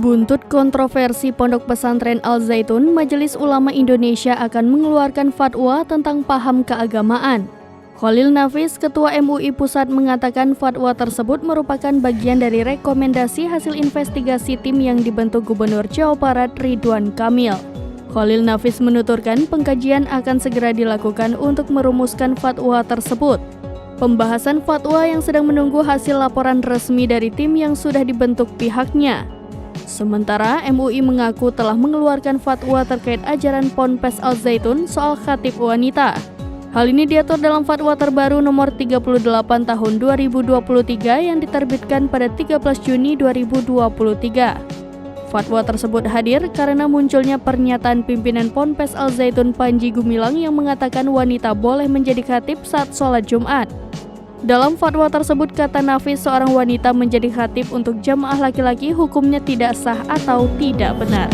Buntut kontroversi Pondok Pesantren Al Zaitun, Majelis Ulama Indonesia akan mengeluarkan fatwa tentang paham keagamaan. Khalil Nafis, Ketua MUI Pusat, mengatakan fatwa tersebut merupakan bagian dari rekomendasi hasil investigasi tim yang dibentuk Gubernur Jawa Barat Ridwan Kamil. Khalil Nafis menuturkan pengkajian akan segera dilakukan untuk merumuskan fatwa tersebut. Pembahasan fatwa yang sedang menunggu hasil laporan resmi dari tim yang sudah dibentuk pihaknya. Sementara MUI mengaku telah mengeluarkan fatwa terkait ajaran Ponpes Al Zaitun soal khatib wanita. Hal ini diatur dalam fatwa terbaru nomor 38 tahun 2023 yang diterbitkan pada 13 Juni 2023. Fatwa tersebut hadir karena munculnya pernyataan pimpinan Ponpes Al Zaitun Panji Gumilang yang mengatakan wanita boleh menjadi khatib saat sholat Jumat. Dalam fatwa tersebut, kata Nafis, seorang wanita menjadi khatib untuk jamaah laki-laki hukumnya tidak sah atau tidak benar.